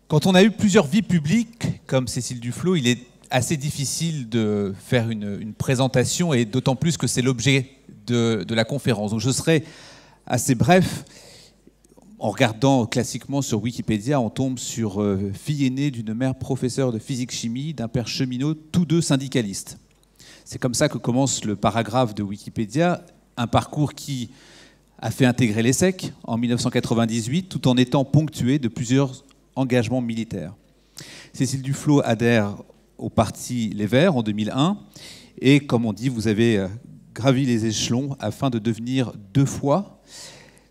Quand on a eu plusieurs vies publiques, comme Cécile Duflot, il est assez difficile de faire une présentation, et d'autant plus que c'est l'objet de la conférence. Donc je serai assez bref. En regardant classiquement sur Wikipédia, on tombe sur fille aînée d'une mère professeure de physique-chimie, d'un père cheminot, tous deux syndicalistes. C'est comme ça que commence le paragraphe de Wikipédia, un parcours qui a fait intégrer l'ESSEC en 1998, tout en étant ponctué de plusieurs engagements militaires. Cécile Duflot adhère au parti Les Verts en 2001, et comme on dit, vous avez gravi les échelons afin de devenir deux fois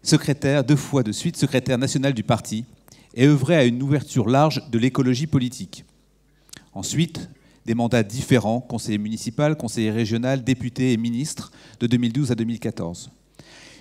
de suite, secrétaire national du parti, et œuvrer à une ouverture large de l'écologie politique. Ensuite, des mandats différents, conseiller municipal, conseiller régional, député et ministre, de 2012 à 2014.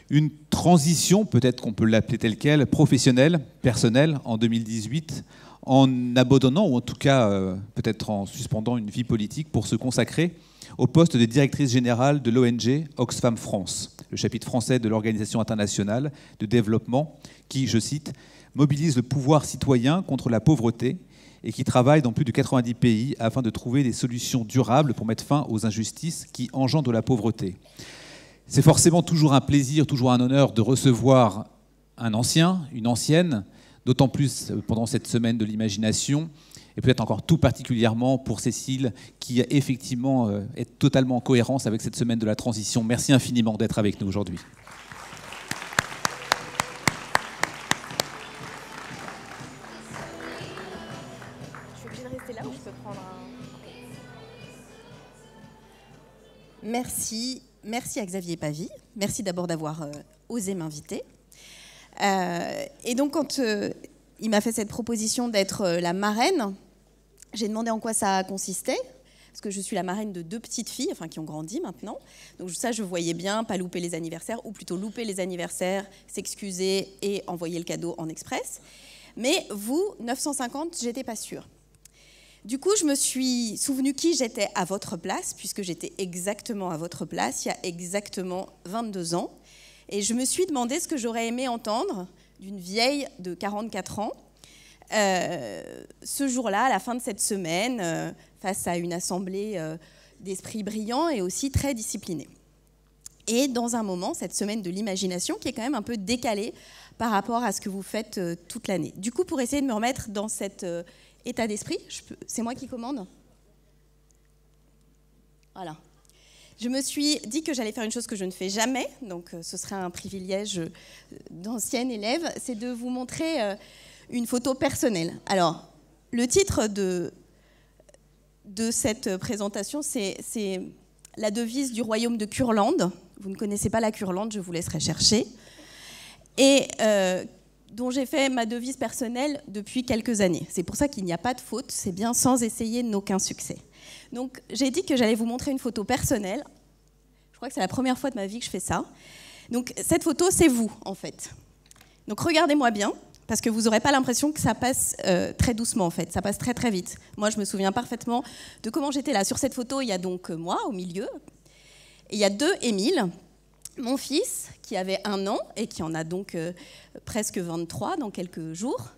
Une transition, peut-être qu'on peut l'appeler telle quelle, professionnelle, personnelle, en 2018, en abandonnant, ou en tout cas peut-être en suspendant une vie politique pour se consacrer au poste de directrice générale de l'ONG Oxfam France, le chapitre français de l'Organisation internationale de développement qui, je cite, mobilise le pouvoir citoyen contre la pauvreté et qui travaille dans plus de 90 pays afin de trouver des solutions durables pour mettre fin aux injustices qui engendrent la pauvreté. C'est forcément toujours un plaisir, toujours un honneur de recevoir un ancien, une ancienne, d'autant plus pendant cette semaine de l'imagination, et peut-être encore tout particulièrement pour Cécile, qui effectivement est totalement en cohérence avec cette semaine de la transition. Merci infiniment d'être avec nous aujourd'hui. Je suis obligée de rester là ou je peux prendre un... Merci à Xavier Pavie. Merci d'abord d'avoir osé m'inviter. Et donc, quand il m'a fait cette proposition d'être la marraine, j'ai demandé en quoi ça consistait, parce que je suis la marraine de 2 petites filles, enfin qui ont grandi maintenant. Donc ça, je voyais bien, pas louper les anniversaires, ou plutôt louper les anniversaires, s'excuser et envoyer le cadeau en express. Mais vous, 950, j'étais pas sûre. Du coup, je me suis souvenu qui j'étais à votre place, puisque j'étais exactement à votre place, il y a exactement 22 ans. Et je me suis demandé ce que j'aurais aimé entendre d'une vieille de 44 ans, ce jour-là, à la fin de cette semaine, face à une assemblée d'esprits brillants et aussi très disciplinés. Et dans un moment, cette semaine de l'imagination qui est quand même un peu décalée par rapport à ce que vous faites toute l'année. Du coup, pour essayer de me remettre dans cet état d'esprit, c'est moi qui commande ? Voilà. Je me suis dit que j'allais faire une chose que je ne fais jamais, donc ce serait un privilège d'ancienne élève, c'est de vous montrer une photo personnelle. Alors, le titre de cette présentation, c'est la devise du royaume de Curland. Vous ne connaissez pas la Curland, je vous laisserai chercher. Et dont j'ai fait ma devise personnelle depuis quelques années. C'est pour ça qu'il n'y a pas de faute, c'est bien sans essayer n'aucun succès. Donc j'ai dit que j'allais vous montrer une photo personnelle. Je crois que c'est la première fois de ma vie que je fais ça. Donc cette photo, c'est vous, en fait. Donc regardez-moi bien, parce que vous n'aurez pas l'impression que ça passe très doucement, en fait. Ça passe très, très vite. Moi, je me souviens parfaitement de comment j'étais là. Sur cette photo, il y a donc moi, au milieu. Et il y a 2 Émile, mon fils, qui avait 1 an et qui en a donc presque 23 dans quelques jours.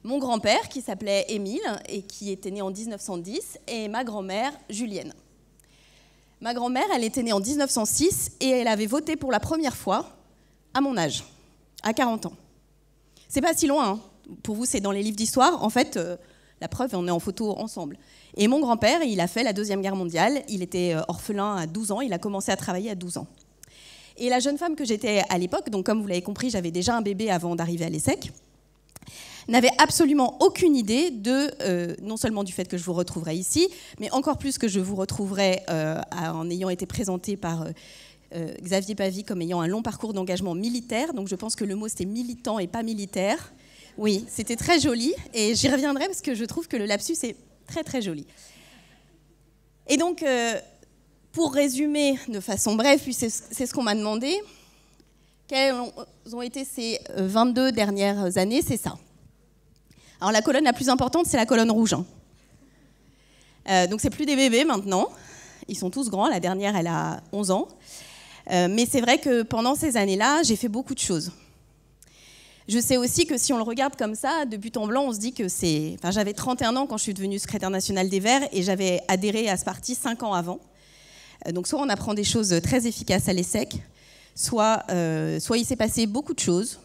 Mon grand-père, qui s'appelait Émile et qui était né en 1910, et ma grand-mère, Julienne. Ma grand-mère, elle était née en 1906 et elle avait voté pour la première fois à mon âge, à 40 ans. C'est pas si loin, hein. Pour vous, c'est dans les livres d'histoire. En fait, la preuve, on est en photo ensemble. Et mon grand-père, il a fait la Deuxième Guerre mondiale. Il était orphelin à 12 ans. Il a commencé à travailler à 12 ans. Et la jeune femme que j'étais à l'époque, donc comme vous l'avez compris, j'avais déjà un bébé avant d'arriver à l'ESSEC, n'avait absolument aucune idée non seulement du fait que je vous retrouverais ici, mais encore plus que je vous retrouverais en ayant été présentée par Xavier Pavie comme ayant un long parcours d'engagement militaire. Donc je pense que le mot c'était militant et pas militaire. Oui, c'était très joli et j'y reviendrai parce que je trouve que le lapsus est très très joli. Et donc, pour résumer de façon brève, puis c'est ce qu'on m'a demandé, quelles ont été ces 22 dernières années, c'est ça. Alors la colonne la plus importante, c'est la colonne rouge. Donc c'est plus des bébés maintenant, ils sont tous grands, la dernière elle a 11 ans. Mais c'est vrai que pendant ces années-là, j'ai fait beaucoup de choses. Je sais aussi que si on le regarde comme ça, de but en blanc, on se dit que c'est... Enfin, j'avais 31 ans quand je suis devenue secrétaire nationale des Verts et j'avais adhéré à ce parti 5 ans avant. Donc soit on apprend des choses très efficaces à l'ESSEC, soit il s'est passé beaucoup de choses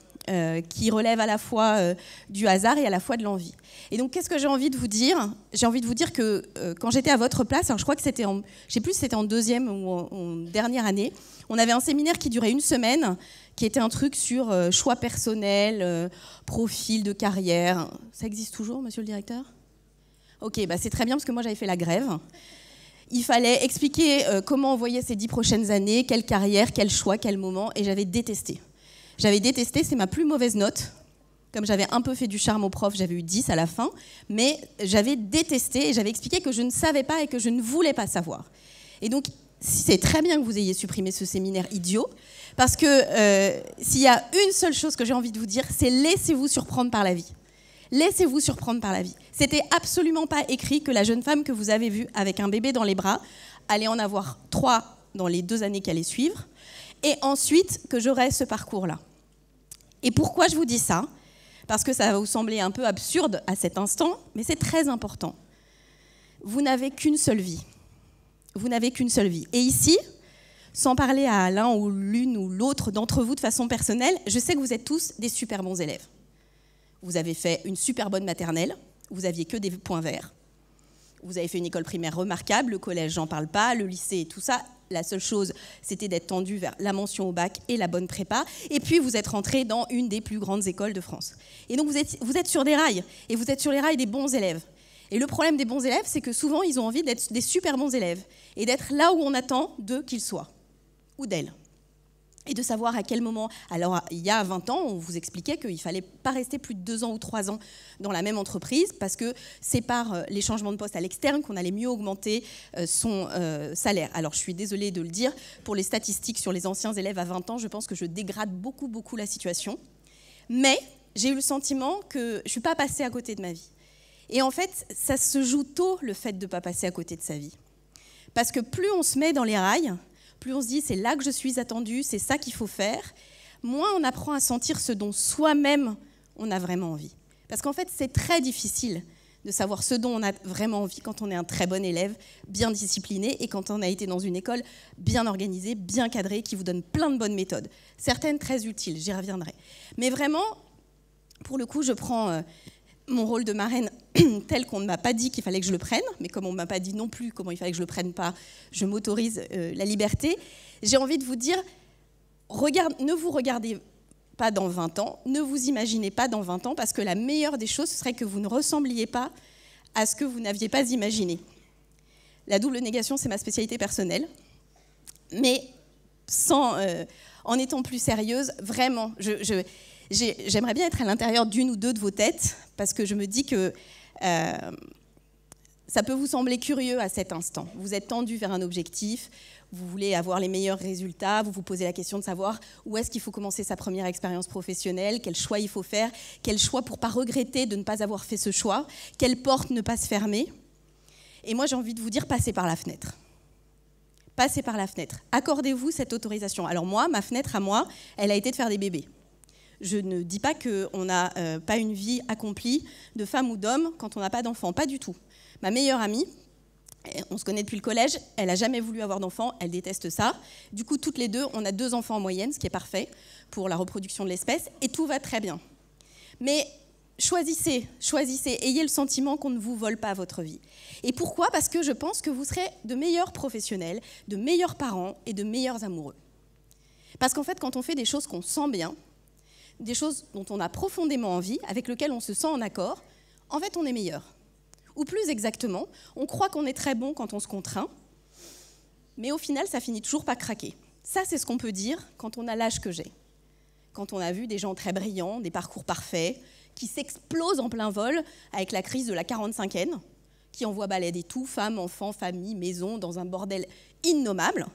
qui relèvent à la fois du hasard et à la fois de l'envie. Et donc qu'est-ce que j'ai envie de vous dire ? J'ai envie de vous dire que quand j'étais à votre place, alors je crois que c'était je sais plus si c'était en deuxième ou en dernière année, on avait un séminaire qui durait 1 semaine, qui était un truc sur choix personnel, profil de carrière. Ça existe toujours, monsieur le directeur ? Ok, bah c'est très bien parce que moi j'avais fait la grève. Il fallait expliquer comment on voyait ces 10 prochaines années, quelle carrière, quel choix, quel moment, et j'avais détesté. J'avais détesté, c'est ma plus mauvaise note. Comme j'avais un peu fait du charme au prof, j'avais eu 10 à la fin, mais j'avais détesté et j'avais expliqué que je ne savais pas et que je ne voulais pas savoir. Et donc, c'est très bien que vous ayez supprimé ce séminaire idiot, parce que s'il y a une seule chose que j'ai envie de vous dire, c'est laissez-vous surprendre par la vie. Laissez-vous surprendre par la vie. C'était absolument pas écrit que la jeune femme que vous avez vue avec un bébé dans les bras allait en avoir 3 dans les 2 années qui allaient suivre, et ensuite que j'aurais ce parcours-là. Et pourquoi je vous dis ça ? Parce que ça va vous sembler un peu absurde à cet instant, mais c'est très important. Vous n'avez qu'une seule vie. Vous n'avez qu'une seule vie. Et ici, sans parler à l'un ou l'une ou l'autre d'entre vous de façon personnelle, je sais que vous êtes tous des super bons élèves. Vous avez fait une super bonne maternelle, vous aviez que des points verts. Vous avez fait une école primaire remarquable, le collège, j'en parle pas, le lycée, tout ça. La seule chose, c'était d'être tendu vers la mention au bac et la bonne prépa. Et puis, vous êtes rentré dans une des plus grandes écoles de France. Et donc, vous êtes sur des rails. Et vous êtes sur les rails des bons élèves. Et le problème des bons élèves, c'est que souvent, ils ont envie d'être des super bons élèves. Et d'être là où on attend d'eux qu'ils soient. Ou d'elles. Et de savoir à quel moment... Alors, il y a 20 ans, on vous expliquait qu'il ne fallait pas rester plus de 2 ans ou 3 ans dans la même entreprise parce que c'est par les changements de poste à l'externe qu'on allait mieux augmenter son salaire. Alors, je suis désolée de le dire, pour les statistiques sur les anciens élèves à 20 ans, je pense que je dégrade beaucoup, beaucoup la situation. Mais j'ai eu le sentiment que je ne suis pas passée à côté de ma vie. Et en fait, ça se joue tôt, le fait de ne pas passer à côté de sa vie. Parce que plus on se met dans les rails... Plus on se dit, c'est là que je suis attendue, c'est ça qu'il faut faire, moins on apprend à sentir ce dont soi-même on a vraiment envie. Parce qu'en fait, c'est très difficile de savoir ce dont on a vraiment envie quand on est un très bon élève, bien discipliné, et quand on a été dans une école bien organisée, bien cadrée, qui vous donne plein de bonnes méthodes. Certaines très utiles, j'y reviendrai. Mais vraiment, pour le coup, je prends... mon rôle de marraine tel qu'on ne m'a pas dit qu'il fallait que je le prenne, mais comme on ne m'a pas dit non plus comment il fallait que je le prenne pas, je m'autorise la liberté. J'ai envie de vous dire, ne vous regardez pas dans 20 ans, ne vous imaginez pas dans 20 ans, parce que la meilleure des choses, ce serait que vous ne ressembliez pas à ce que vous n'aviez pas imaginé. La double négation, c'est ma spécialité personnelle, mais en étant plus sérieuse, vraiment, j'aimerais bien être à l'intérieur d'une ou deux de vos têtes, parce que je me dis que ça peut vous sembler curieux à cet instant. Vous êtes tendu vers un objectif, vous voulez avoir les meilleurs résultats, vous vous posez la question de savoir où est-ce qu'il faut commencer sa première expérience professionnelle, quel choix il faut faire, quel choix pour ne pas regretter de ne pas avoir fait ce choix, quelle porte ne pas se fermer. Et moi, j'ai envie de vous dire, passez par la fenêtre. Passez par la fenêtre. Accordez-vous cette autorisation. Alors moi, ma fenêtre à moi, elle a été de faire des bébés. Je ne dis pas qu'on n'a pas une vie accomplie de femme ou d'homme quand on n'a pas d'enfant, pas du tout. Ma meilleure amie, on se connaît depuis le collège, elle n'a jamais voulu avoir d'enfant, elle déteste ça. Du coup, toutes les deux, on a 2 enfants en moyenne, ce qui est parfait pour la reproduction de l'espèce, et tout va très bien. Mais choisissez, ayez le sentiment qu'on ne vous vole pas votre vie. Et pourquoi ? Parce que je pense que vous serez de meilleurs professionnels, de meilleurs parents et de meilleurs amoureux. Parce qu'en fait, quand on fait des choses qu'on sent bien, des choses dont on a profondément envie, avec lesquelles on se sent en accord, en fait, on est meilleur. Ou plus exactement, on croit qu'on est très bon quand on se contraint, mais au final, ça finit toujours par craquer. Ça, c'est ce qu'on peut dire quand on a l'âge que j'ai. Quand on a vu des gens très brillants, des parcours parfaits, qui s'explosent en plein vol avec la crise de la 45e, qui envoient balader tout, femmes, enfants, famille, maison, dans un bordel innommable,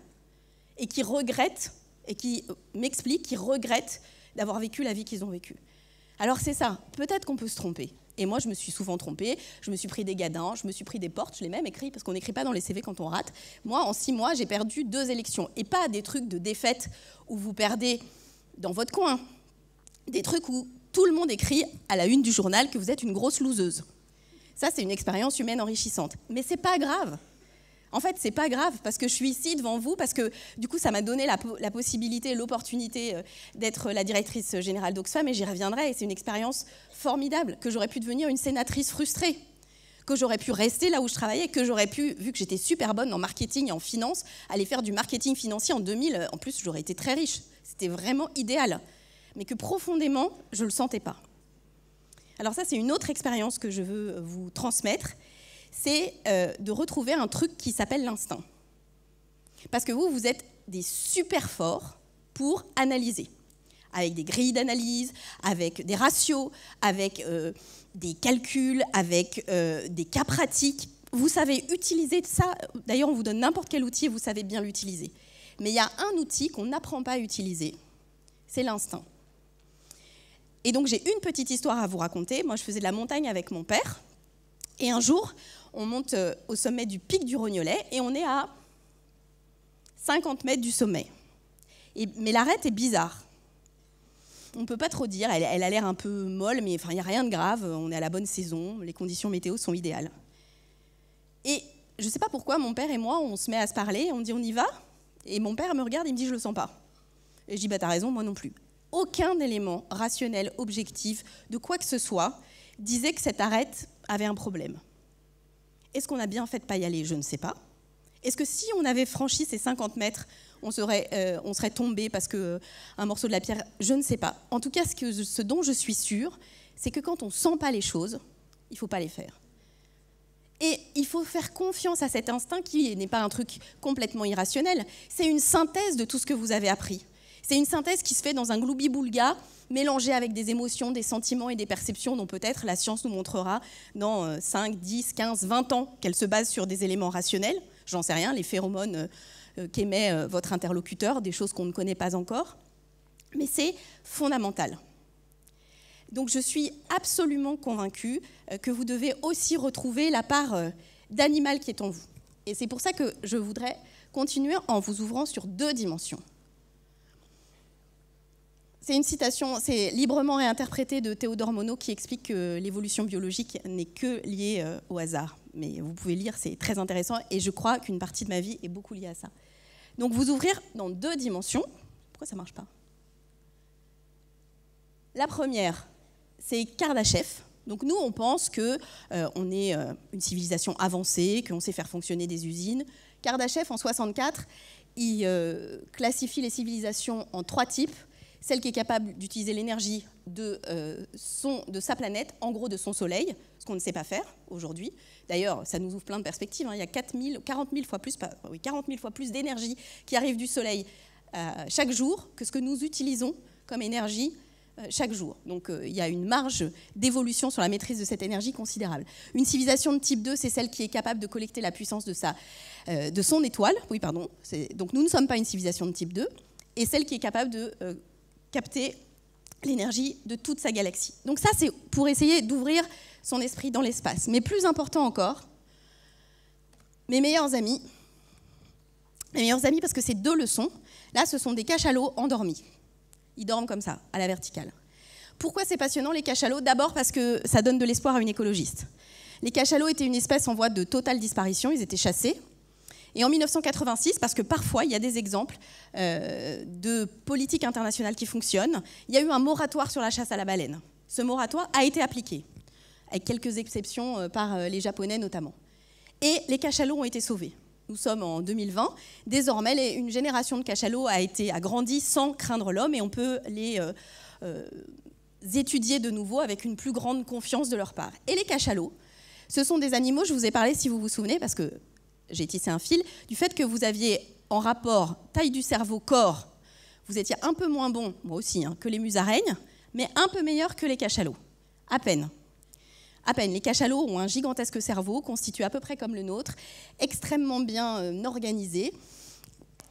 et qui regrettent, et qui m'expliquent qu'ils regrettent d'avoir vécu la vie qu'ils ont vécue. Alors c'est ça, peut-être qu'on peut se tromper. Et moi, je me suis souvent trompée, je me suis pris des gadins, je me suis pris des portes, je l'ai même écrit, parce qu'on n'écrit pas dans les CV quand on rate. Moi, en 6 mois, j'ai perdu 2 élections. Et pas des trucs de défaite où vous perdez dans votre coin. Des trucs où tout le monde écrit à la une du journal que vous êtes une grosse loseuse. Ça, c'est une expérience humaine enrichissante. Mais c'est pas grave. En fait, c'est pas grave, parce que je suis ici devant vous, parce que du coup, ça m'a donné la possibilité, l'opportunité d'être la directrice générale d'Oxfam, et j'y reviendrai, et c'est une expérience formidable, que j'aurais pu devenir une sénatrice frustrée, que j'aurais pu rester là où je travaillais, que j'aurais pu, vu que j'étais super bonne en marketing et en finance, aller faire du marketing financier en 2000, en plus, j'aurais été très riche. C'était vraiment idéal. Mais que profondément, je ne le sentais pas. Alors ça, c'est une autre expérience que je veux vous transmettre, c'est de retrouver un truc qui s'appelle l'instinct. Parce que vous êtes des super forts pour analyser, avec des grilles d'analyse, avec des ratios, avec des calculs, avec des cas pratiques. Vous savez utiliser ça, d'ailleurs on vous donne n'importe quel outil et vous savez bien l'utiliser. Mais il y a un outil qu'on n'apprend pas à utiliser, c'est l'instinct. Et donc j'ai une petite histoire à vous raconter. Moi je faisais de la montagne avec mon père, et un jour on monte au sommet du pic du Rognolet et on est à 50 mètres du sommet. Mais l'arête est bizarre. On ne peut pas trop dire, elle a l'air un peu molle, mais il n'y a rien de grave, on est à la bonne saison, les conditions météo sont idéales. Et je ne sais pas pourquoi, mon père et moi, on se met à se parler, on dit on y va, et mon père me regarde, il me dit je le sens pas. Et je dis bah t'as raison, moi non plus. Aucun élément rationnel, objectif, de quoi que ce soit, disait que cette arête avait un problème. Est-ce qu'on a bien fait de ne pas y aller? Je ne sais pas. Est-ce que si on avait franchi ces 50 mètres, on serait tombé parce qu'un morceau de la pierre? Je ne sais pas. En tout cas, ce dont je suis sûre, c'est que quand on ne sent pas les choses, il ne faut pas les faire. Et il faut faire confiance à cet instinct qui n'est pas un truc complètement irrationnel. C'est une synthèse de tout ce que vous avez appris. C'est une synthèse qui se fait dans un gloubi-boulga, mélangé avec des émotions, des sentiments et des perceptions dont peut-être la science nous montrera dans 5, 10, 15, 20 ans qu'elle se base sur des éléments rationnels. J'en sais rien, les phéromones qu'émet votre interlocuteur, des choses qu'on ne connaît pas encore. Mais c'est fondamental. Donc je suis absolument convaincue que vous devez aussi retrouver la part d'animal qui est en vous. Et c'est pour ça que je voudrais continuer en vous ouvrant sur 2 dimensions. C'est une citation, c'est librement réinterprété de Théodore Monod qui explique que l'évolution biologique n'est que liée au hasard. Mais vous pouvez lire, c'est très intéressant et je crois qu'une partie de ma vie est beaucoup liée à ça. Donc vous ouvrir dans 2 dimensions. Pourquoi ça ne marche pas? La première, c'est Kardashev. Donc nous, on pense qu'on est une civilisation avancée, qu'on sait faire fonctionner des usines. Kardashev, en 1964, il classifie les civilisations en 3 types. Celle qui est capable d'utiliser l'énergie de sa planète, en gros de son soleil, ce qu'on ne sait pas faire aujourd'hui. D'ailleurs, ça nous ouvre plein de perspectives. Il y a 40 000 fois plus d'énergie qui arrive du soleil chaque jour que ce que nous utilisons comme énergie chaque jour. Donc il y a une marge d'évolution sur la maîtrise de cette énergie considérable. Une civilisation de type 2, c'est celle qui est capable de collecter la puissance de son étoile. Oui, pardon. Donc nous ne sommes pas une civilisation de type 2. Et celle qui est capable de capter l'énergie de toute sa galaxie. Donc ça, c'est pour essayer d'ouvrir son esprit dans l'espace. Mais plus important encore, mes meilleurs amis, parce que c'est 2 leçons, là, ce sont des cachalots endormis. Ils dorment comme ça, à la verticale. Pourquoi c'est passionnant, les cachalots? D'abord parce que ça donne de l'espoir à une écologiste. Les cachalots étaient une espèce en voie de totale disparition, ils étaient chassés. Et en 1986, parce que parfois, il y a des exemples de politiques internationales qui fonctionnent, il y a eu un moratoire sur la chasse à la baleine. Ce moratoire a été appliqué, avec quelques exceptions par les Japonais notamment. Et les cachalots ont été sauvés. Nous sommes en 2020. Désormais, une génération de cachalots a grandi sans craindre l'homme et on peut les étudier de nouveau avec une plus grande confiance de leur part. Et les cachalots, ce sont des animaux, je vous ai parlé, si vous vous souvenez, parce que j'ai tissé un fil, du fait que vous aviez en rapport taille du cerveau, corps, vous étiez un peu moins bon, moi aussi, que les musaraignes, mais un peu meilleur que les cachalots. À peine. À peine. Les cachalots ont un gigantesque cerveau, constitué à peu près comme le nôtre, extrêmement bien organisé.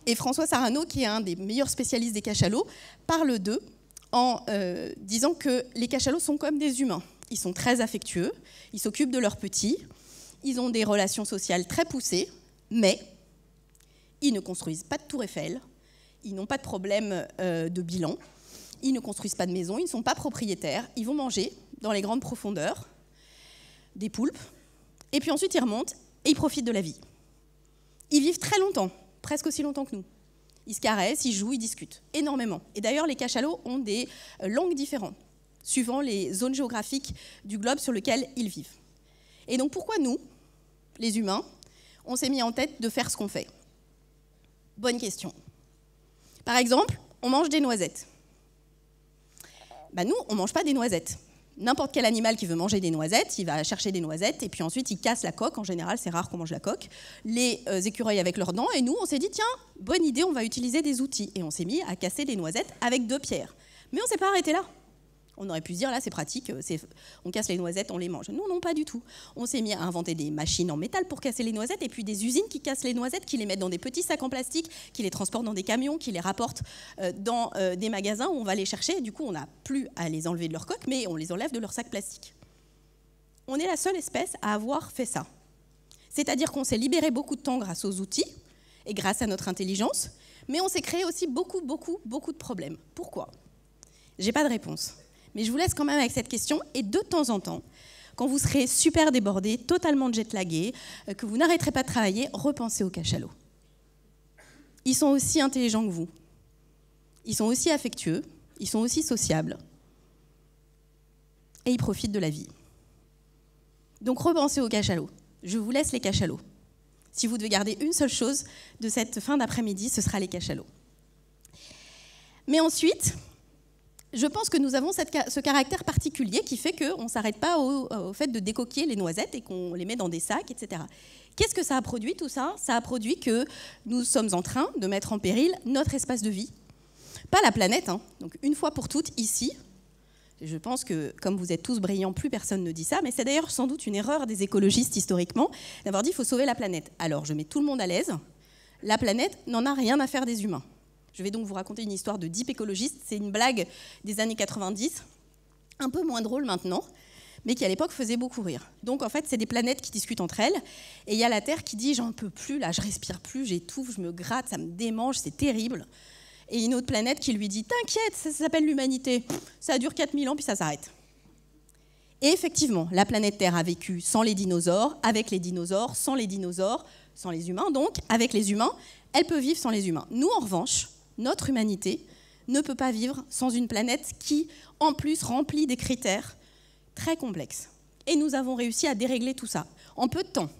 Et François Sarano, qui est un des meilleurs spécialistes des cachalots, parle d'eux en disant que les cachalots sont comme des humains. Ils sont très affectueux, ils s'occupent de leurs petits, ils ont des relations sociales très poussées, mais ils ne construisent pas de tour Eiffel, ils n'ont pas de problème de bilan, ils ne construisent pas de maison, ils ne sont pas propriétaires, ils vont manger dans les grandes profondeurs des poulpes, et puis ensuite ils remontent et ils profitent de la vie. Ils vivent très longtemps, presque aussi longtemps que nous. Ils se caressent, ils jouent, ils discutent, énormément. Et d'ailleurs, les cachalots ont des langues différentes, suivant les zones géographiques du globe sur lesquelles ils vivent. Et donc pourquoi nous, les humains, on s'est mis en tête de faire ce qu'on fait? Bonne question. Par exemple, on mange des noisettes. Nous, on ne mange pas des noisettes. N'importe quel animal qui veut manger des noisettes, il va chercher des noisettes et puis ensuite il casse la coque. En général, c'est rare qu'on mange la coque. Les écureuils avec leurs dents. Et nous, on s'est dit, tiens, bonne idée, on va utiliser des outils. Et on s'est mis à casser des noisettes avec 2 pierres. Mais on ne s'est pas arrêté là. On aurait pu se dire, là, c'est pratique, on casse les noisettes, on les mange. Non, non, pas du tout. On s'est mis à inventer des machines en métal pour casser les noisettes, et puis des usines qui cassent les noisettes, qui les mettent dans des petits sacs en plastique, qui les transportent dans des camions, qui les rapportent dans des magasins où on va les chercher. Et du coup, on n'a plus à les enlever de leur coque, mais on les enlève de leur sac plastique. On est la seule espèce à avoir fait ça. C'est-à-dire qu'on s'est libéré beaucoup de temps grâce aux outils et grâce à notre intelligence, mais on s'est créé aussi beaucoup de problèmes. Pourquoi ? J'ai pas de réponse. Mais je vous laisse quand même avec cette question, et de temps en temps, quand vous serez super débordé, totalement jet-lagué, que vous n'arrêterez pas de travailler, repensez aux cachalots. Ils sont aussi intelligents que vous. Ils sont aussi affectueux, ils sont aussi sociables. Et ils profitent de la vie. Donc repensez aux cachalots. Je vous laisse les cachalots. Si vous devez garder une seule chose de cette fin d'après-midi, ce sera les cachalots. Mais ensuite, je pense que nous avons ce caractère particulier qui fait qu'on ne s'arrête pas au fait de décoquer les noisettes et qu'on les met dans des sacs, etc. Qu'est-ce que ça a produit, tout ça ? Ça a produit que nous sommes en train de mettre en péril notre espace de vie. Pas la planète, hein. Donc une fois pour toutes, ici, je pense que comme vous êtes tous brillants, plus personne ne dit ça, mais c'est d'ailleurs sans doute une erreur des écologistes historiquement d'avoir dit qu'il faut sauver la planète. Alors je mets tout le monde à l'aise, la planète n'en a rien à faire des humains. Je vais donc vous raconter une histoire de deep écologiste. C'est une blague des années 90, un peu moins drôle maintenant, mais qui à l'époque faisait beaucoup rire. Donc en fait, c'est des planètes qui discutent entre elles, et il y a la Terre qui dit « j'en peux plus, là, je respire plus, j'étouffe, je me gratte, ça me démange, c'est terrible ». Et une autre planète qui lui dit « t'inquiète, ça s'appelle l'humanité, ça dure 4000 ans, puis ça s'arrête ». Et effectivement, la planète Terre a vécu sans les dinosaures, avec les dinosaures, sans les dinosaures, sans les humains, donc avec les humains, elle peut vivre sans les humains. Nous, en revanche, notre humanité ne peut pas vivre sans une planète qui, en plus, remplit des critères très complexes. Et nous avons réussi à dérégler tout ça en peu de temps.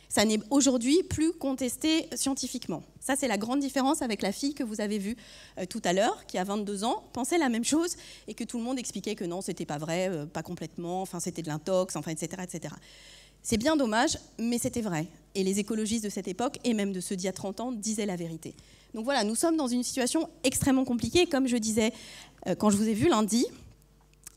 Ça n'est aujourd'hui plus contesté scientifiquement. Ça, c'est la grande différence avec la fille que vous avez vue tout à l'heure, qui a 22 ans, pensait la même chose et que tout le monde expliquait que non, c'était pas vrai, pas complètement, enfin, c'était de l'intox, enfin, etc., etc. C'est bien dommage, mais c'était vrai. Et les écologistes de cette époque, et même de ceux d'il y a 30 ans, disaient la vérité. Donc voilà, nous sommes dans une situation extrêmement compliquée. Comme je disais quand je vous ai vu lundi,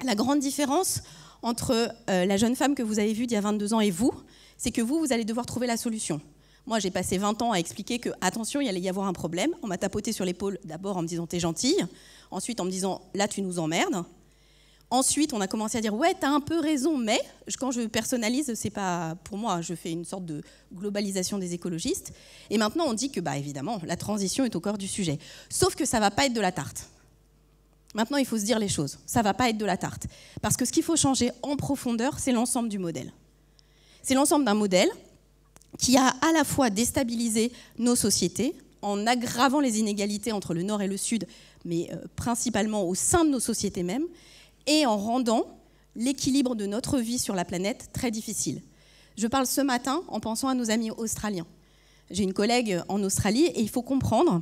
la grande différence entre la jeune femme que vous avez vue d'il y a 22 ans et vous, c'est que vous allez devoir trouver la solution. Moi, j'ai passé 20 ans à expliquer que, attention, il allait y avoir un problème. On m'a tapoté sur l'épaule d'abord en me disant « t'es gentille », ensuite en me disant « là, tu nous emmerdes ». Ensuite, on a commencé à dire « ouais, t'as un peu raison, mais… » Quand je personnalise, c'est pas pour moi, je fais une sorte de globalisation des écologistes. Et maintenant, on dit que, évidemment, la transition est au cœur du sujet. Sauf que ça va pas être de la tarte. Maintenant, il faut se dire les choses. Ça va pas être de la tarte. Parce que ce qu'il faut changer en profondeur, c'est l'ensemble du modèle. C'est l'ensemble d'un modèle qui a à la fois déstabilisé nos sociétés, en aggravant les inégalités entre le Nord et le Sud, mais principalement au sein de nos sociétés mêmes, et en rendant l'équilibre de notre vie sur la planète très difficile. Je parle ce matin en pensant à nos amis australiens. J'ai une collègue en Australie et il faut comprendre,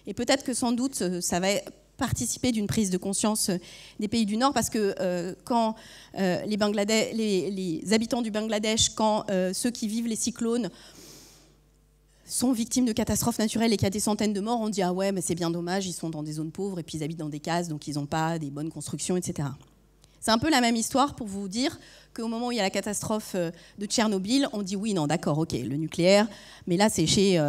et peut-être que sans doute ça va participer d'une prise de conscience des pays du Nord, parce que quand les habitants du Bangladesh, quand ceux qui vivent les cyclones sont victimes de catastrophes naturelles et qu'il y a des centaines de morts, on dit « ah ouais, mais c'est bien dommage, ils sont dans des zones pauvres et puis ils habitent dans des cases, donc ils n'ont pas des bonnes constructions, etc. » C'est un peu la même histoire pour vous dire qu'au moment où il y a la catastrophe de Tchernobyl, on dit « oui, non, d'accord, ok, le nucléaire, mais là c'est chez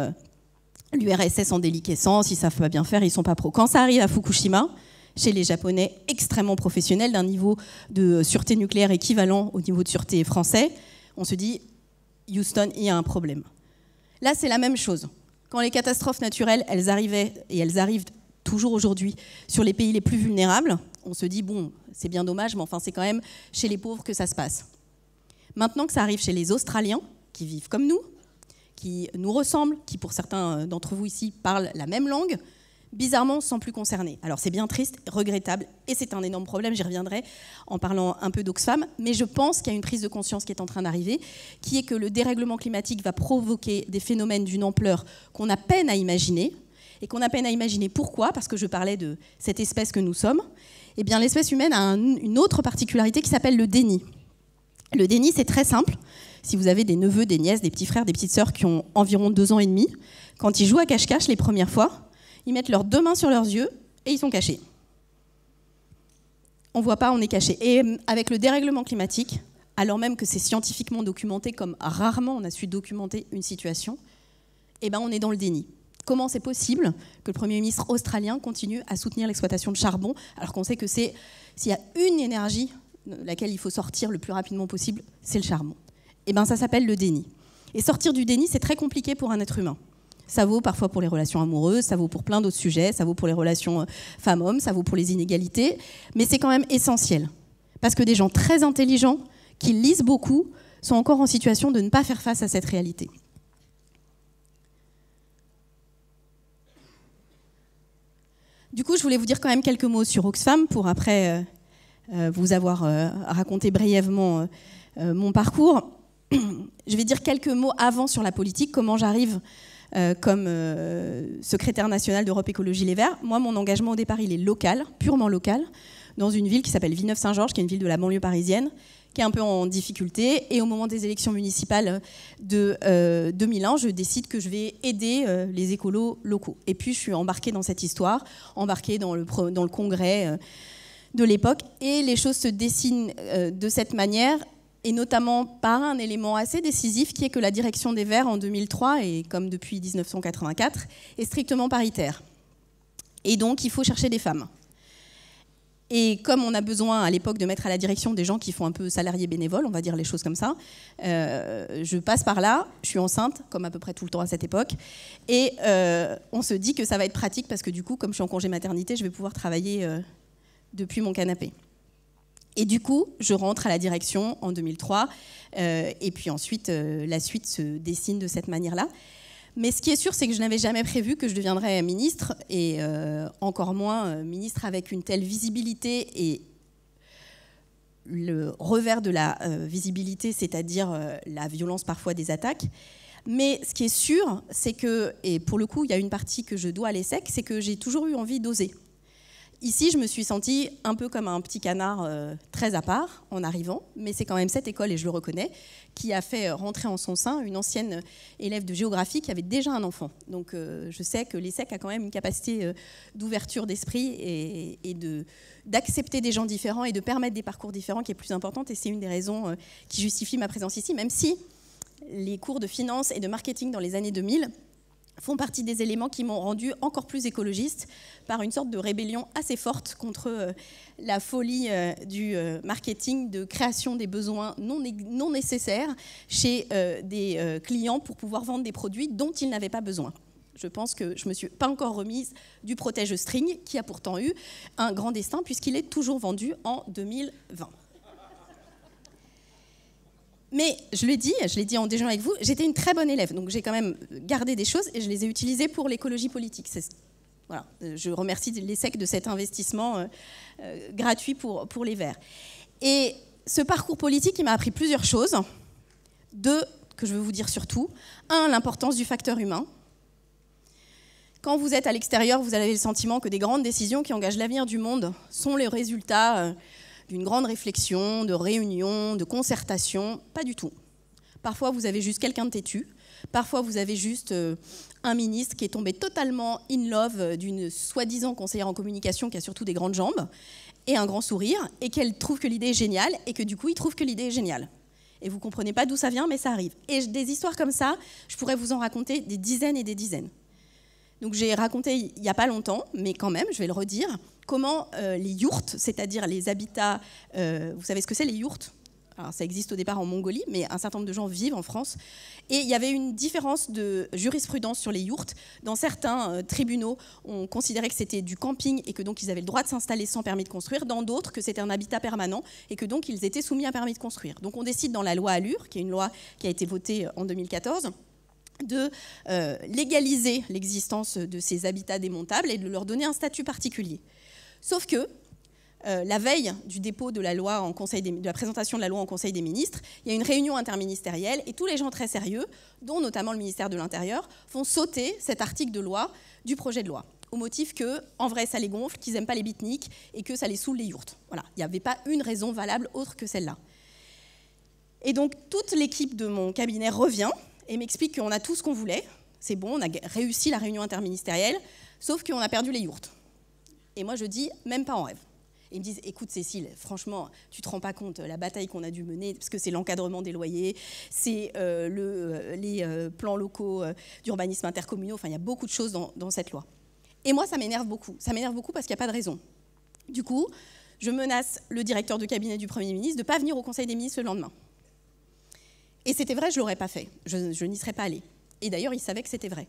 l'URSS en déliquescence, ils ne savent pas bien faire, ils ne sont pas pros. » Quand ça arrive à Fukushima, chez les Japonais extrêmement professionnels, d'un niveau de sûreté nucléaire équivalent au niveau de sûreté français, on se dit « Houston, il y a un problème ». Là, c'est la même chose. Quand les catastrophes naturelles, elles arrivaient, et elles arrivent toujours aujourd'hui sur les pays les plus vulnérables. On se dit, bon, c'est bien dommage, mais enfin, c'est quand même chez les pauvres que ça se passe. Maintenant que ça arrive chez les Australiens, qui vivent comme nous, qui nous ressemblent, qui pour certains d'entre vous ici parlent la même langue, bizarrement, on ne se sent plus concerné. Alors c'est bien triste, regrettable, et c'est un énorme problème, j'y reviendrai en parlant un peu d'Oxfam, mais je pense qu'il y a une prise de conscience qui est en train d'arriver, qui est que le dérèglement climatique va provoquer des phénomènes d'une ampleur qu'on a peine à imaginer, et qu'on a peine à imaginer pourquoi, parce que je parlais de cette espèce que nous sommes. Eh bien, l'espèce humaine a une autre particularité qui s'appelle le déni. Le déni, c'est très simple. Si vous avez des neveux, des nièces, des petits frères, des petites sœurs qui ont environ 2 ans et demi, quand ils jouent à cache-cache les premières fois, ils mettent leurs 2 mains sur leurs yeux et ils sont cachés. On ne voit pas, on est caché. Et avec le dérèglement climatique, alors même que c'est scientifiquement documenté comme rarement on a su documenter une situation, eh ben on est dans le déni. Comment c'est possible que le Premier ministre australien continue à soutenir l'exploitation de charbon alors qu'on sait que s'il y a une énergie de laquelle il faut sortir le plus rapidement possible, c'est le charbon. Eh bien, ça s'appelle le déni. Et sortir du déni, c'est très compliqué pour un être humain. Ça vaut parfois pour les relations amoureuses, ça vaut pour plein d'autres sujets, ça vaut pour les relations femmes-hommes, ça vaut pour les inégalités, mais c'est quand même essentiel. Parce que des gens très intelligents, qui lisent beaucoup, sont encore en situation de ne pas faire face à cette réalité. Du coup, je voulais vous dire quand même quelques mots sur Oxfam pour après vous avoir raconté brièvement mon parcours. Je vais dire quelques mots avant sur la politique, comment j'arrive comme secrétaire national d'Europe Écologie Les Verts. Moi, mon engagement au départ, il est local, purement local, dans une ville qui s'appelle Villeneuve-Saint-Georges, qui est une ville de la banlieue parisienne, qui est un peu en difficulté. Et au moment des élections municipales de 2001, je décide que je vais aider les écolos locaux. Et puis, je suis embarquée dans cette histoire, embarquée dans le congrès de l'époque. Et les choses se dessinent de cette manière, et notamment par un élément assez décisif, qui est que la direction des Verts, en 2003, et comme depuis 1984, est strictement paritaire. Et donc, il faut chercher des femmes. Et comme on a besoin à l'époque de mettre à la direction des gens qui font un peu salariés bénévoles, on va dire les choses comme ça, je passe par là, je suis enceinte, comme à peu près tout le temps à cette époque, et on se dit que ça va être pratique parce que du coup, comme je suis en congé maternité, je vais pouvoir travailler depuis mon canapé. Et du coup, je rentre à la direction en 2003, et puis ensuite, la suite se dessine de cette manière-là. Mais ce qui est sûr, c'est que je n'avais jamais prévu que je deviendrais ministre, et encore moins ministre avec une telle visibilité et le revers de la visibilité, c'est-à-dire la violence parfois des attaques. Mais ce qui est sûr, c'est que, et pour le coup, il y a une partie que je dois à l'ESSEC, c'est que j'ai toujours eu envie d'oser. Ici, je me suis sentie un peu comme un petit canard très à part en arrivant, mais c'est quand même cette école, et je le reconnais, qui a fait rentrer en son sein une ancienne élève de géographie qui avait déjà un enfant. Donc je sais que l'ESSEC a quand même une capacité d'ouverture d'esprit et d'accepter des gens différents et de permettre des parcours différents qui est plus importante, et c'est une des raisons qui justifie ma présence ici, même si les cours de finance et de marketing dans les années 2000 font partie des éléments qui m'ont rendu encore plus écologiste par une sorte de rébellion assez forte contre la folie du marketing, de création des besoins non nécessaires chez des clients pour pouvoir vendre des produits dont ils n'avaient pas besoin. Je pense que je ne me suis pas encore remise du protège-string qui a pourtant eu un grand destin puisqu'il est toujours vendu en 2020. Mais je l'ai dit en déjeunant avec vous, j'étais une très bonne élève, donc j'ai quand même gardé des choses et je les ai utilisées pour l'écologie politique. Voilà, je remercie l'ESSEC de cet investissement gratuit pour les Verts. Et ce parcours politique, il m'a appris plusieurs choses. 2, que je veux vous dire surtout. 1, l'importance du facteur humain. Quand vous êtes à l'extérieur, vous avez le sentiment que des grandes décisions qui engagent l'avenir du monde sont les résultats d'une grande réflexion, de réunion, de concertation. Pas du tout. Parfois, vous avez juste quelqu'un de têtu. Parfois, vous avez juste un ministre qui est tombé totalement in love d'une soi-disant conseillère en communication qui a surtout des grandes jambes et un grand sourire, et qu'elle trouve que l'idée est géniale, et que du coup, il trouve que l'idée est géniale. Et vous ne comprenez pas d'où ça vient, mais ça arrive. Et des histoires comme ça, je pourrais vous en raconter des dizaines et des dizaines. Donc j'ai raconté il n'y a pas longtemps, mais quand même, je vais le redire, comment les yourtes, c'est-à-dire les habitats, vous savez ce que c'est les yourtes ? Alors, ça existe au départ en Mongolie, mais un certain nombre de gens vivent en France. Et il y avait une différence de jurisprudence sur les yourtes. Dans certains tribunaux, on considérait que c'était du camping et que donc ils avaient le droit de s'installer sans permis de construire. Dans d'autres, que c'était un habitat permanent et que donc ils étaient soumis à un permis de construire. Donc on décide dans la loi Allure, qui est une loi qui a été votée en 2014, de légaliser l'existence de ces habitats démontables et de leur donner un statut particulier. Sauf que la veille du dépôt de la loi de la présentation de la loi en Conseil des ministres, il y a une réunion interministérielle et tous les gens très sérieux, dont notamment le ministère de l'Intérieur, font sauter cet article de loi du projet de loi, au motif que, en vrai, ça les gonfle, qu'ils n'aiment pas les beatniks et que ça les saoule les yourtes. Voilà, il n'y avait pas une raison valable autre que celle-là. Et donc toute l'équipe de mon cabinet revient et m'explique qu'on a tout ce qu'on voulait, c'est bon, on a réussi la réunion interministérielle, sauf qu'on a perdu les yourtes. Et moi je dis, même pas en rêve. Et ils me disent, écoute Cécile, franchement, tu te rends pas compte la bataille qu'on a dû mener, parce que c'est l'encadrement des loyers, c'est les plans locaux d'urbanisme intercommunaux, enfin il y a beaucoup de choses dans cette loi. Et moi ça m'énerve beaucoup parce qu'il n'y a pas de raison. Du coup, je menace le directeur de cabinet du Premier ministre de ne pas venir au Conseil des ministres le lendemain. Et c'était vrai, je ne l'aurais pas fait, je n'y serais pas allée. Et d'ailleurs, il savait que c'était vrai.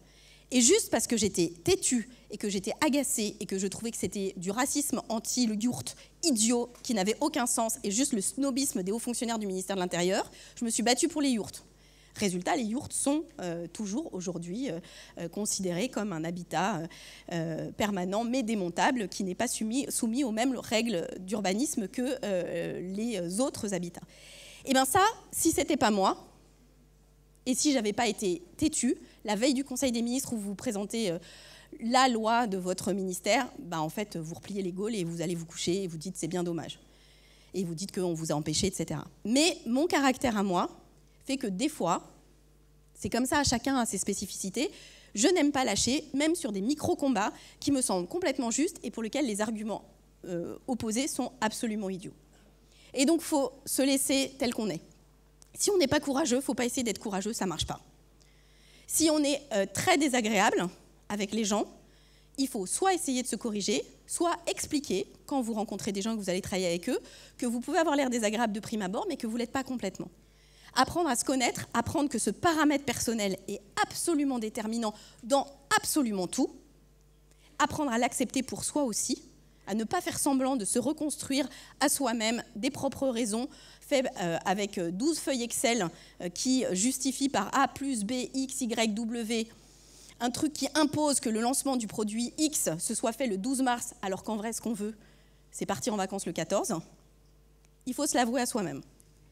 Et juste parce que j'étais têtue et que j'étais agacée et que je trouvais que c'était du racisme anti-yourte idiot qui n'avait aucun sens et juste le snobisme des hauts fonctionnaires du ministère de l'Intérieur, je me suis battue pour les yourtes. Résultat, les yourtes sont toujours aujourd'hui considérées comme un habitat permanent mais démontable qui n'est pas soumis aux mêmes règles d'urbanisme que les autres habitats. Et bien ça, si ce n'était pas moi, et si je n'avais pas été têtue, la veille du Conseil des ministres où vous présentez la loi de votre ministère, ben en fait, vous repliez les gaules et vous allez vous coucher et vous dites c'est bien dommage. Et vous dites qu'on vous a empêché, etc. Mais mon caractère à moi fait que des fois, c'est comme ça, chacun a ses spécificités, je n'aime pas lâcher, même sur des micro-combats qui me semblent complètement justes et pour lesquels les arguments opposés sont absolument idiots. Et donc, il faut se laisser tel qu'on est. Si on n'est pas courageux, il ne faut pas essayer d'être courageux, ça ne marche pas. Si on est très désagréable avec les gens, il faut soit essayer de se corriger, soit expliquer, quand vous rencontrez des gens que vous allez travailler avec eux, que vous pouvez avoir l'air désagréable de prime abord, mais que vous ne l'êtes pas complètement. Apprendre à se connaître, apprendre que ce paramètre personnel est absolument déterminant dans absolument tout, apprendre à l'accepter pour soi aussi, à ne pas faire semblant de se reconstruire à soi-même des propres raisons, fait avec 12 feuilles Excel qui justifient par A plus B, X, Y, W, un truc qui impose que le lancement du produit X se soit fait le 12 mars, alors qu'en vrai, ce qu'on veut, c'est partir en vacances le 14. Il faut se l'avouer à soi-même.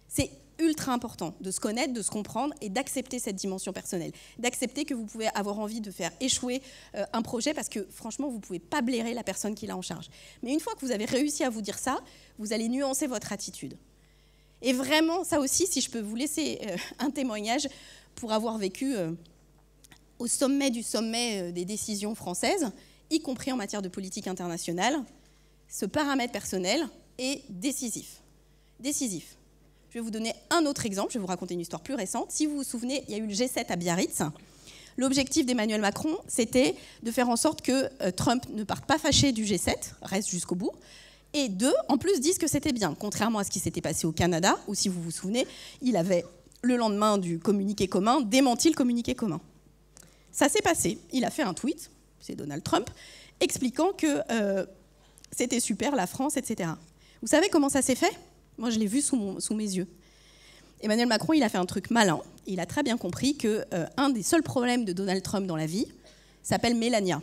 C'est ultra important de se connaître, de se comprendre et d'accepter cette dimension personnelle. D'accepter que vous pouvez avoir envie de faire échouer un projet parce que franchement, vous ne pouvez pas blairer la personne qui l'a en charge. Mais une fois que vous avez réussi à vous dire ça, vous allez nuancer votre attitude. Et vraiment, ça aussi, si je peux vous laisser un témoignage pour avoir vécu au sommet du sommet des décisions françaises, y compris en matière de politique internationale, ce paramètre personnel est décisif. Décisif. Je vais vous donner un autre exemple, je vais vous raconter une histoire plus récente. Si vous vous souvenez, il y a eu le G7 à Biarritz. L'objectif d'Emmanuel Macron, c'était de faire en sorte que Trump ne parte pas fâché du G7, reste jusqu'au bout, et en plus, disent que c'était bien, contrairement à ce qui s'était passé au Canada, où, si vous vous souvenez, il avait, le lendemain du communiqué commun, démenti le communiqué commun. Ça s'est passé. Il a fait un tweet, c'est Donald Trump, expliquant que c'était super, la France, etc. Vous savez comment ça s'est fait ? Moi, je l'ai vu sous mes yeux. Emmanuel Macron, il a fait un truc malin. Il a très bien compris qu'un des seuls problèmes de Donald Trump dans la vie s'appelle Mélania.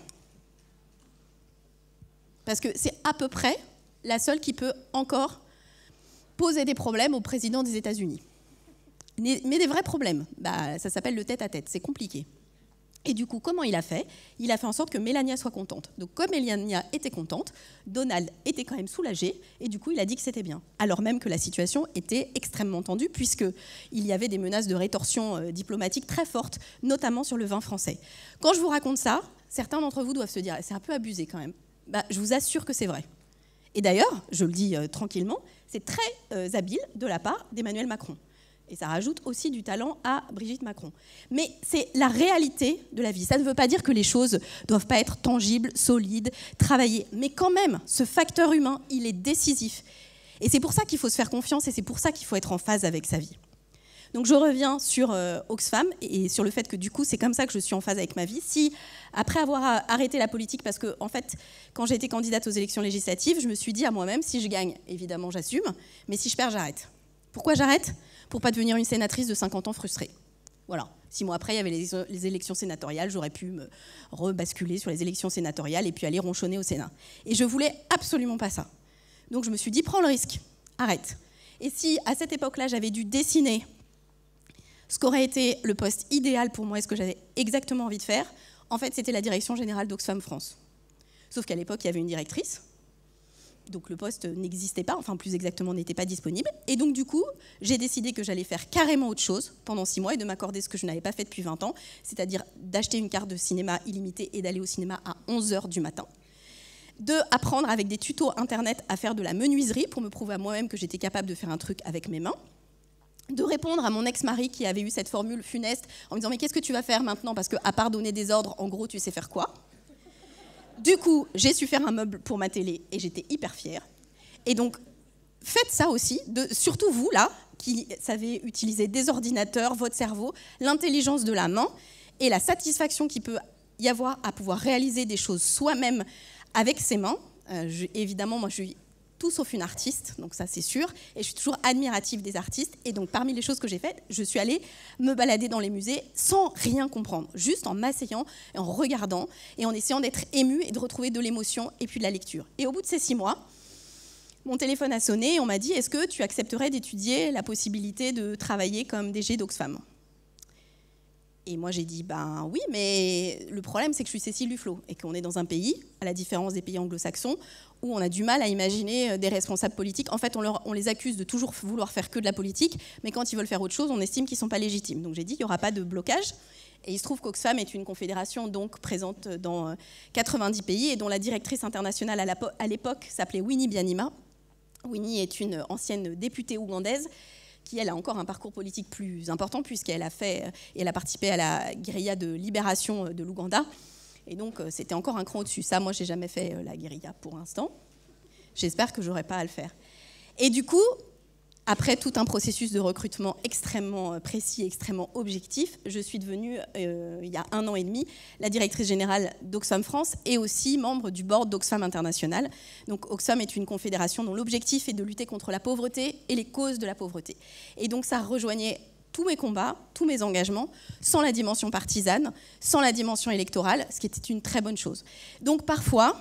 Parce que c'est à peu près la seule qui peut encore poser des problèmes au président des États-Unis. Mais des vrais problèmes. Ça s'appelle le tête-à-tête. C'est compliqué. Et du coup, comment il a fait ? Il a fait en sorte que Mélania soit contente. Donc, comme Mélania était contente, Donald était quand même soulagé, et du coup, il a dit que c'était bien. Alors même que la situation était extrêmement tendue, puisqu'il y avait des menaces de rétorsion diplomatique très fortes, notamment sur le vin français. Quand je vous raconte ça, certains d'entre vous doivent se dire « c'est un peu abusé quand même ». Je vous assure que c'est vrai. Et d'ailleurs, je le dis tranquillement, c'est très habile de la part d'Emmanuel Macron. Et ça rajoute aussi du talent à Brigitte Macron. Mais c'est la réalité de la vie. Ça ne veut pas dire que les choses ne doivent pas être tangibles, solides, travaillées. Mais quand même, ce facteur humain, il est décisif. Et c'est pour ça qu'il faut se faire confiance et c'est pour ça qu'il faut être en phase avec sa vie. Donc je reviens sur Oxfam et sur le fait que du coup c'est comme ça que je suis en phase avec ma vie. Si après avoir arrêté la politique, parce que en fait quand j'ai été candidate aux élections législatives, je me suis dit à moi-même, si je gagne, évidemment j'assume, mais si je perds, j'arrête. Pourquoi j'arrête? Pour pas devenir une sénatrice de 50 ans frustrée. Voilà. 6 mois après, il y avait les élections sénatoriales, j'aurais pu me rebasculer sur les élections sénatoriales et puis aller ronchonner au Sénat. Et je voulais absolument pas ça. Donc je me suis dit, prends le risque, arrête. Et si à cette époque-là, j'avais dû dessiner ce qu'aurait été le poste idéal pour moi et ce que j'avais exactement envie de faire, en fait, c'était la direction générale d'Oxfam France. Sauf qu'à l'époque, il y avait une directrice, donc le poste n'existait pas, enfin plus exactement n'était pas disponible. Et donc du coup, j'ai décidé que j'allais faire carrément autre chose pendant 6 mois et de m'accorder ce que je n'avais pas fait depuis 20 ans, c'est-à-dire d'acheter une carte de cinéma illimitée et d'aller au cinéma à 11h du matin. De apprendre avec des tutos internet à faire de la menuiserie pour me prouver à moi-même que j'étais capable de faire un truc avec mes mains. De répondre à mon ex-mari qui avait eu cette formule funeste en me disant « Mais qu'est-ce que tu vas faire maintenant? Parce qu'à part donner des ordres, en gros, tu sais faire quoi ?» Du coup, j'ai su faire un meuble pour ma télé et j'étais hyper fière. Et donc, faites ça aussi, surtout vous, là, qui savez utiliser des ordinateurs, votre cerveau, l'intelligence de la main et la satisfaction qu'il peut y avoir à pouvoir réaliser des choses soi-même avec ses mains. Évidemment, moi, je suis tout sauf une artiste, donc ça, c'est sûr. Et je suis toujours admirative des artistes. Et donc, parmi les choses que j'ai faites, je suis allée me balader dans les musées sans rien comprendre, juste en m'asseyant et en regardant et en essayant d'être émue et de retrouver de l'émotion et puis de la lecture. Et au bout de ces 6 mois, mon téléphone a sonné et on m'a dit « Est-ce que tu accepterais d'étudier la possibilité de travailler comme DG d'Oxfam ?» Et moi, j'ai dit, ben oui, mais le problème, c'est que je suis Cécile Duflot et qu'on est dans un pays, à la différence des pays anglo-saxons, où on a du mal à imaginer des responsables politiques. En fait, on les accuse de toujours vouloir faire que de la politique, mais quand ils veulent faire autre chose, on estime qu'ils ne sont pas légitimes. Donc j'ai dit, il n'y aura pas de blocage. Et il se trouve qu'Oxfam est une confédération donc présente dans 90 pays et dont la directrice internationale à l'époque s'appelait Winnie Byanyima. Winnie est une ancienne députée ougandaise qui, elle, a encore un parcours politique plus important, puisqu'elle a participé à la guérilla de libération de l'Ouganda. Et donc, c'était encore un cran au-dessus. Ça, moi, je n'ai jamais fait la guérilla pour l'instant. J'espère que je n'aurai pas à le faire. Et du coup, après tout un processus de recrutement extrêmement précis, extrêmement objectif, je suis devenue, il y a 1 an et demi, la directrice générale d'Oxfam France et aussi membre du board d'Oxfam International. Donc Oxfam est une confédération dont l'objectif est de lutter contre la pauvreté et les causes de la pauvreté. Et donc ça rejoignait tous mes combats, tous mes engagements, sans la dimension partisane, sans la dimension électorale, ce qui était une très bonne chose. Donc parfois,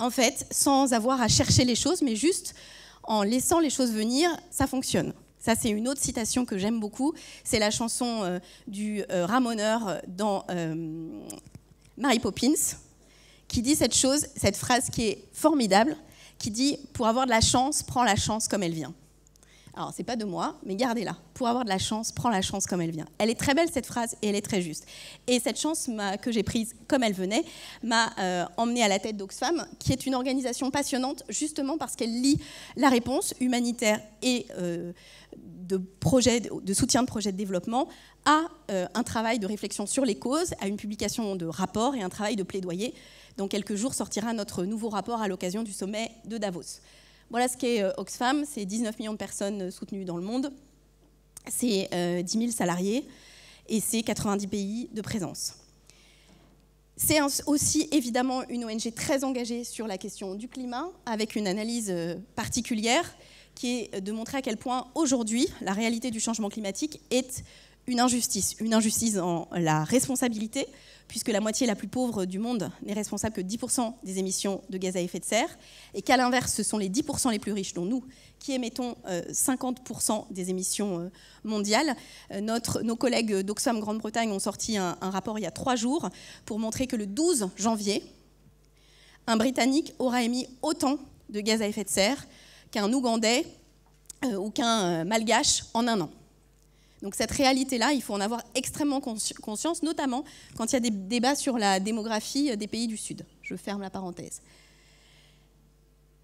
en fait, sans avoir à chercher les choses, mais juste en laissant les choses venir, ça fonctionne. Ça, c'est une autre citation que j'aime beaucoup. C'est la chanson du ramoneur dans Mary Poppins, qui dit cette phrase qui est formidable, qui dit « Pour avoir de la chance, prends la chance comme elle vient ». Alors, c'est pas de moi, mais gardez-la. Pour avoir de la chance, prends la chance comme elle vient. Elle est très belle, cette phrase, et elle est très juste. Et cette chance que j'ai prise comme elle venait m'a emmenée à la tête d'Oxfam, qui est une organisation passionnante, justement parce qu'elle lie la réponse humanitaire et de soutien de projets de développement à un travail de réflexion sur les causes, à une publication de rapports et un travail de plaidoyer. Dans quelques jours sortira notre nouveau rapport à l'occasion du sommet de Davos. Voilà ce qu'est Oxfam, c'est 19 millions de personnes soutenues dans le monde, c'est 10 000 salariés et c'est 90 pays de présence. C'est aussi évidemment une ONG très engagée sur la question du climat, avec une analyse particulière qui est de montrer à quel point aujourd'hui la réalité du changement climatique est une injustice dans la responsabilité, puisque la moitié la plus pauvre du monde n'est responsable que 10% des émissions de gaz à effet de serre, et qu'à l'inverse, ce sont les 10% les plus riches, dont nous, qui émettons 50% des émissions mondiales. Nos collègues d'Oxfam Grande-Bretagne ont sorti un rapport il y a 3 jours pour montrer que le 12 janvier, un Britannique aura émis autant de gaz à effet de serre qu'un Ougandais ou qu'un Malgache en 1 an. Donc cette réalité-là, il faut en avoir extrêmement conscience, notamment quand il y a des débats sur la démographie des pays du Sud. Je ferme la parenthèse.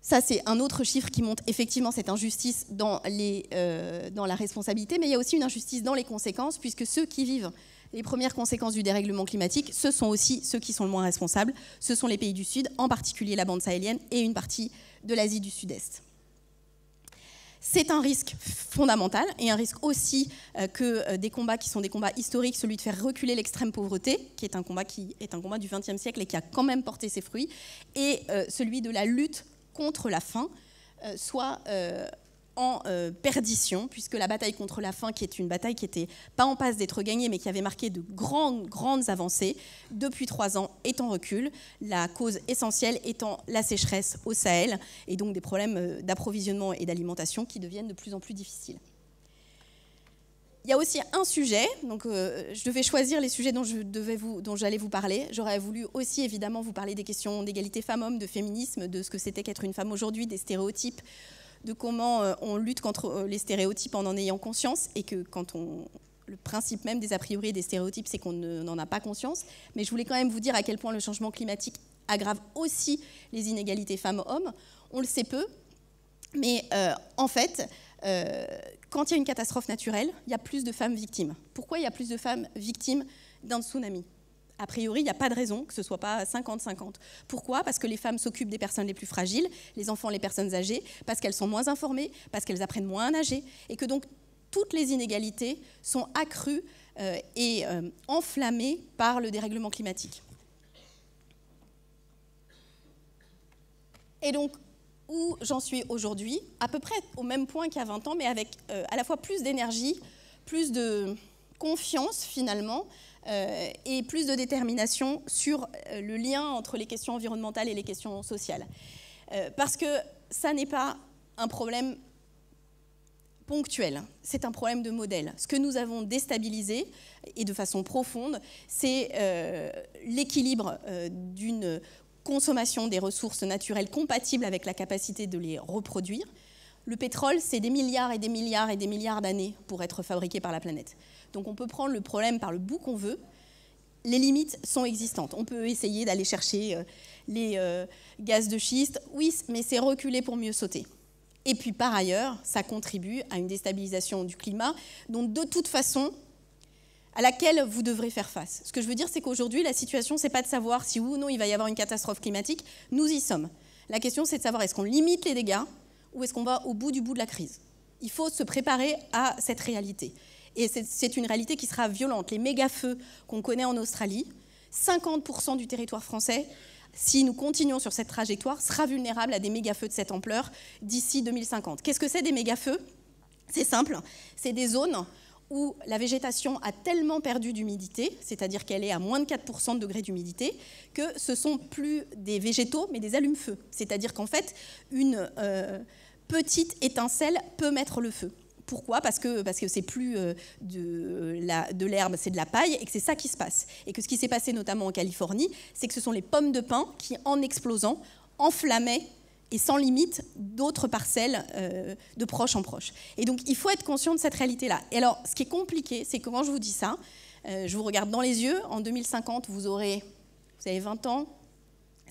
Ça, c'est un autre chiffre qui montre effectivement cette injustice dans la responsabilité, mais il y a aussi une injustice dans les conséquences, puisque ceux qui vivent les premières conséquences du dérèglement climatique, ce sont aussi ceux qui sont le moins responsables. Ce sont les pays du Sud, en particulier la bande sahélienne et une partie de l'Asie du Sud-Est. C'est un risque fondamental et un risque aussi que des combats qui sont des combats historiques, celui de faire reculer l'extrême pauvreté, qui est un combat du XXe siècle et qui a quand même porté ses fruits, et celui de la lutte contre la faim, soit en perdition, puisque la bataille contre la faim, qui est une bataille qui n'était pas en passe d'être gagnée, mais qui avait marqué de grandes avancées, depuis 3 ans est en recul, la cause essentielle étant la sécheresse au Sahel, et donc des problèmes d'approvisionnement et d'alimentation qui deviennent de plus en plus difficiles. Il y a aussi un sujet, donc je devais choisir les sujets dont j'allais vous parler. J'aurais voulu aussi évidemment vous parler des questions d'égalité femmes-hommes, de féminisme, de ce que c'était qu'être une femme aujourd'hui, des stéréotypes, de comment on lutte contre les stéréotypes en ayant conscience, et que le principe même des a priori et des stéréotypes, c'est qu'on n'en a pas conscience. Mais je voulais quand même vous dire à quel point le changement climatique aggrave aussi les inégalités femmes-hommes. On le sait peu, mais en fait, quand il y a une catastrophe naturelle, il y a plus de femmes victimes. Pourquoi il y a plus de femmes victimes d'un tsunami ? A priori, il n'y a pas de raison que ce ne soit pas 50-50. Pourquoi ? Parce que les femmes s'occupent des personnes les plus fragiles, les enfants, les personnes âgées, parce qu'elles sont moins informées, parce qu'elles apprennent moins à nager, et que donc toutes les inégalités sont accrues et enflammées par le dérèglement climatique. Et donc, où j'en suis aujourd'hui, à peu près au même point qu'il y a 20 ans, mais avec à la fois plus d'énergie, plus de confiance finalement, et plus de détermination sur le lien entre les questions environnementales et les questions sociales. Parce que ça n'est pas un problème ponctuel, c'est un problème de modèle. Ce que nous avons déstabilisé, et de façon profonde, c'est l'équilibre d'une consommation des ressources naturelles compatible avec la capacité de les reproduire. Le pétrole, c'est des milliards et des milliards et des milliards d'années pour être fabriqué par la planète. Donc on peut prendre le problème par le bout qu'on veut. Les limites sont existantes. On peut essayer d'aller chercher les gaz de schiste, oui, mais c'est reculer pour mieux sauter. Et puis par ailleurs, ça contribue à une déstabilisation du climat, dont de toute façon, à laquelle vous devrez faire face. Ce que je veux dire, c'est qu'aujourd'hui, la situation, c'est pas de savoir si oui ou non il va y avoir une catastrophe climatique. Nous y sommes. La question, c'est de savoir est-ce qu'on limite les dégâts ou est-ce qu'on va au bout de la crise. Il faut se préparer à cette réalité. Et c'est une réalité qui sera violente. Les méga-feux qu'on connaît en Australie, 50% du territoire français, si nous continuons sur cette trajectoire, sera vulnérable à des méga-feux de cette ampleur d'ici 2050. Qu'est-ce que c'est des méga-feux ? C'est simple, c'est des zones où la végétation a tellement perdu d'humidité, c'est-à-dire qu'elle est à moins de 4% de degré d'humidité, que ce ne sont plus des végétaux, mais des allumes-feu. C'est-à-dire qu'en fait, une petite étincelle peut mettre le feu. Pourquoi ? Parce que c'est plus de l'herbe, c'est de la paille, et que c'est ça qui se passe. Et que ce qui s'est passé notamment en Californie, c'est que ce sont les pommes de pin qui, en explosant, enflammaient et sans limite d'autres parcelles de proche en proche. Et donc, il faut être conscient de cette réalité-là. Et alors, ce qui est compliqué, c'est que quand je vous dis ça, je vous regarde dans les yeux, en 2050, vous avez 20 ans,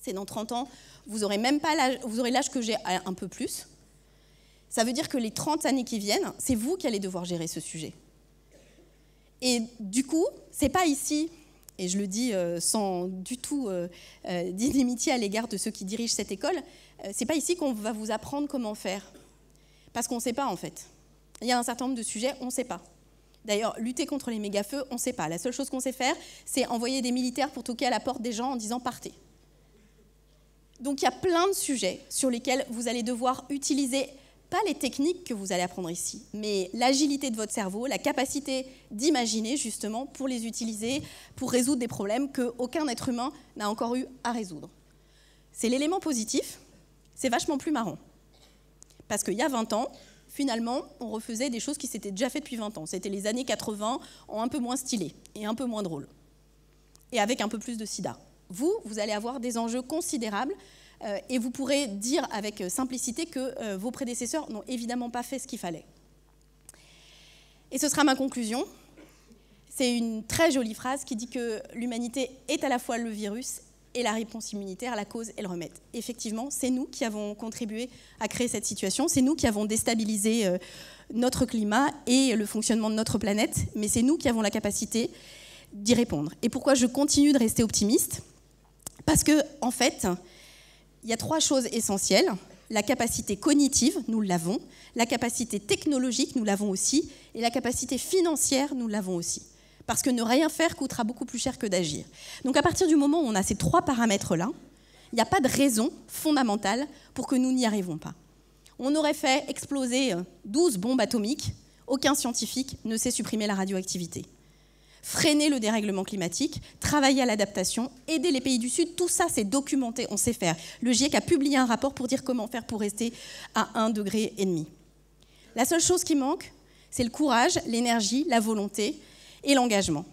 c'est dans 30 ans, vous aurez même pas l'âge, vous aurez l'âge que j'ai, un peu plus. Ça veut dire que les 30 années qui viennent, c'est vous qui allez devoir gérer ce sujet. Et du coup, c'est pas ici, et je le dis sans du tout d'inimitié à l'égard de ceux qui dirigent cette école, c'est pas ici qu'on va vous apprendre comment faire. Parce qu'on ne sait pas, en fait. Il y a un certain nombre de sujets, on ne sait pas. D'ailleurs, lutter contre les méga-feux, on ne sait pas. La seule chose qu'on sait faire, c'est envoyer des militaires pour toquer à la porte des gens en disant « partez ». Donc il y a plein de sujets sur lesquels vous allez devoir utiliser pas les techniques que vous allez apprendre ici, mais l'agilité de votre cerveau, la capacité d'imaginer justement pour les utiliser, pour résoudre des problèmes qu'aucun être humain n'a encore eu à résoudre. C'est l'élément positif, c'est vachement plus marrant. Parce qu'il y a 20 ans, finalement, on refaisait des choses qui s'étaient déjà faites depuis 20 ans. C'était les années 80 en un peu moins stylé et un peu moins drôle. Et avec un peu plus de sida. Vous allez avoir des enjeux considérables et vous pourrez dire avec simplicité que vos prédécesseurs n'ont évidemment pas fait ce qu'il fallait. Et ce sera ma conclusion. C'est une très jolie phrase qui dit que l'humanité est à la fois le virus et la réponse immunitaire, la cause et le remède. Effectivement, c'est nous qui avons contribué à créer cette situation, c'est nous qui avons déstabilisé notre climat et le fonctionnement de notre planète, mais c'est nous qui avons la capacité d'y répondre. Et pourquoi je continue de rester optimiste ? Parce que, en fait, il y a 3 choses essentielles. La capacité cognitive, nous l'avons. La capacité technologique, nous l'avons aussi. Et la capacité financière, nous l'avons aussi. Parce que ne rien faire coûtera beaucoup plus cher que d'agir. Donc à partir du moment où on a ces 3 paramètres-là, il n'y a pas de raison fondamentale pour que nous n'y arrivons pas. On aurait fait exploser 12 bombes atomiques, aucun scientifique ne sait supprimer la radioactivité. Freiner le dérèglement climatique, travailler à l'adaptation, aider les pays du Sud, tout ça c'est documenté, on sait faire. Le GIEC a publié un rapport pour dire comment faire pour rester à 1,5 degré. La seule chose qui manque, c'est le courage, l'énergie, la volonté et l'engagement.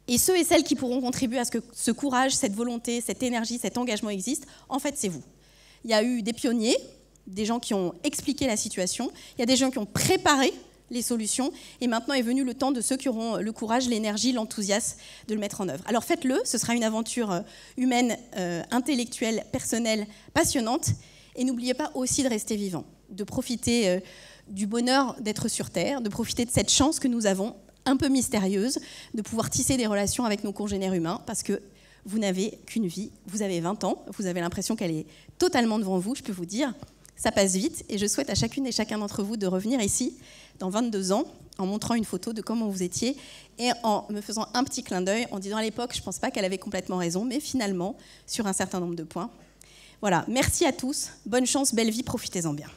Et ceux et celles qui pourront contribuer à ce que ce courage, cette volonté, cette énergie, cet engagement existent, en fait c'est vous. Il y a eu des pionniers, des gens qui ont expliqué la situation, il y a des gens qui ont préparé les solutions, et maintenant est venu le temps de ceux qui auront le courage, l'énergie, l'enthousiasme de le mettre en œuvre. Alors faites-le, ce sera une aventure humaine, intellectuelle, personnelle, passionnante, et n'oubliez pas aussi de rester vivant, de profiter du bonheur d'être sur Terre, de profiter de cette chance que nous avons, un peu mystérieuse, de pouvoir tisser des relations avec nos congénères humains, parce que vous n'avez qu'une vie, vous avez 20 ans, vous avez l'impression qu'elle est totalement devant vous, je peux vous dire, ça passe vite, et je souhaite à chacune et chacun d'entre vous de revenir ici, dans 22 ans, en montrant une photo de comment vous étiez, et en me faisant un petit clin d'œil, en disant à l'époque, je ne pense pas qu'elle avait complètement raison, mais finalement, sur un certain nombre de points. Voilà, merci à tous, bonne chance, belle vie, profitez-en bien.